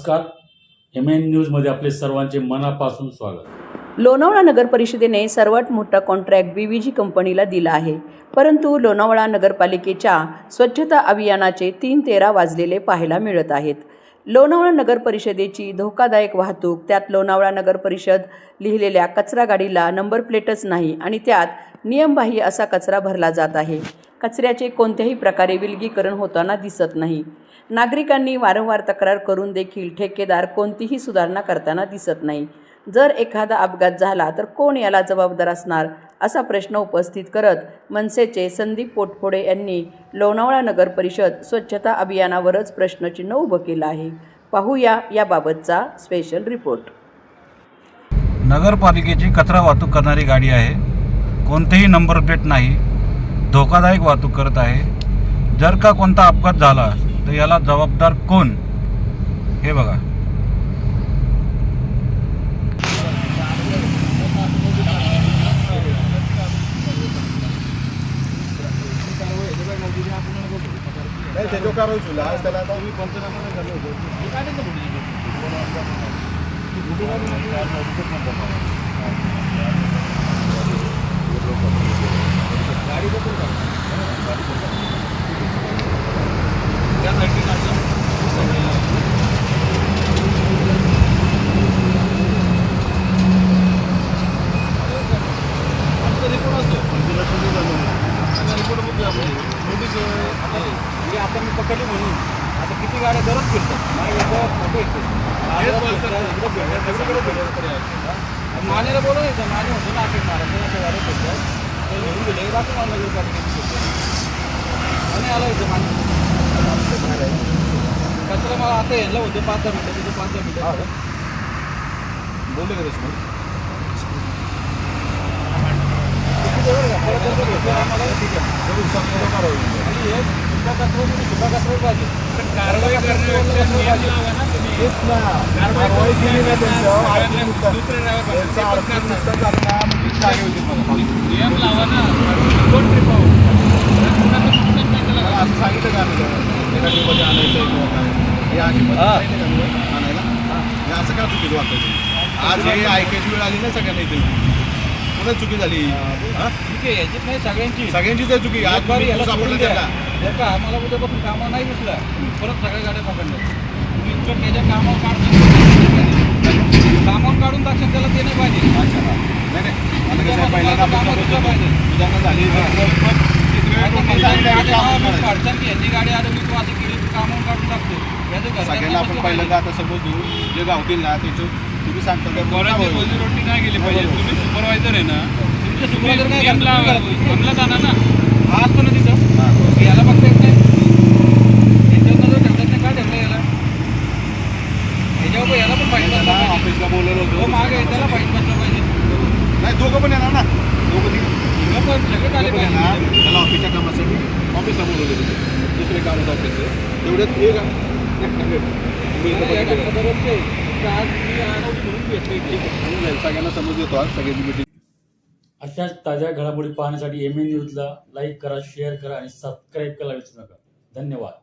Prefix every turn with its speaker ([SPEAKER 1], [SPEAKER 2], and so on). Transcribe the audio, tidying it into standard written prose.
[SPEAKER 1] नमस्कार. MN न्यूजमध्ये आपले सर्वांचे मनापासून स्वागत.
[SPEAKER 2] लोणावळा नगर परिषदेने सर्वात मोठा कॉन्ट्रॅक्ट BVG कंपनीला दिला आहे. परंतु लोणावळा नगरपालिकेच्या स्वच्छता अभियानाचे 3:13 वाजलेले पाहायला मिळत आहेत. लोणावळा नगर परिषदेची धोकादायक वाहतूक, त्यात लोणावळा नगर परिषद लिहिलेल्या कचरा गाडीला नंबर प्लेटच नाही आणि त्यात नियमबाह्य असा कचरा भरला जात आहे. कचऱ्याचे कोणत्याही प्रकारे विलगीकरण होताना दिसत नाही. नागरिकांनी वारंवार तक्रार करून देखील ठेकेदार कोणतीही सुधारणा करताना दिसत नाही. जर एखादा अपघात झाला तर कोण याला जबाबदार असणार असा प्रश्न उपस्थित करत मनसेचे संदीप पोटफोडे यांनी लोणावळा नगर परिषद स्वच्छता अभियानावरच प्रश्नचिन्ह उभं केलं आहे. पाहूया याबाबतचा स्पेशल रिपोर्ट.
[SPEAKER 3] नगरपालिकेची कचरा वाहतूक करणारी गाडी आहे. कोणतेही नंबर प्लेट नाही. धोकादायक वाहतूक करत आहे. जर का कोणता अपघात झाला तर याला जबाबदार कोण हे बघा.
[SPEAKER 4] आता मी पकडली म्हणून आता किती गाड्या दरच फिरतात. मानेला बोलवायचं, माने होतो ना आपण महाराष्ट्राच्या गाड्या फिरतात तर घेऊन गेले बाकी मला नगरपालिकेने आणि आला इथं माने कचरा मला आता यायला होतं 5-10 मिनिटं तिथं 5-10 मिनिटं बोलले का रेस्पॉन्स आम्हाला ठीक आहे. कारवाई असं का चुकीचं वाटतं. आज हे ऐकायची वेळ आली ना सगळ्यांना इथे. कोणाच चुकी झाली? सगळ्यांचीच आहे चुकी. आज सापडलं त्याला जर का आम्हाला उद्यापासून कामं नाही दिसलं परत सगळ्या गाड्या पकडल्या इतकं त्याच्या कामावर काढून दाक्षण त्याला ते नाही पाहिजे. अडचण की यांची गाडी अडवली तू अशी केली तू कामावर काढून टाकतो. सगळ्यांना आपण पहिल्यांदा आता समज देऊ जे गावतील ना त्याचं तुम्ही सांगता रोटी नाही गेली पाहिजे. तुम्ही सुपरवायझर आहे ना, तुमचे सुपरवायझर काय म्हणला जाणार ना, हा असतो ना तिथं याला बघता येत नाही. यांच्यावर नजर ठेवतात नाही. काय ठेवलं याला? याच्यावर याला पण पाहिजे ऑफिसला बोलवलं होतं मागे त्याला पाहिजे बसलं पाहिजे. नाही दोघं पण येणार ना, दोघं पण सगळं आले पाहिजे. त्याला ऑफिसच्या कामासाठी ऑफिसला बोलवलं होतं. दुसरे काम होतं ऑफिसचं तेवढ्यात हे काम सगळ्यांना समज येतो. आज सगळ्यांची मीटिंग.
[SPEAKER 1] अशाच ताज्या घडामोडी पाहण्यासाठी MN न्यूजला लाईक करा, शेअर करा आणि सबस्क्राईब करायला विसरू नका. धन्यवाद.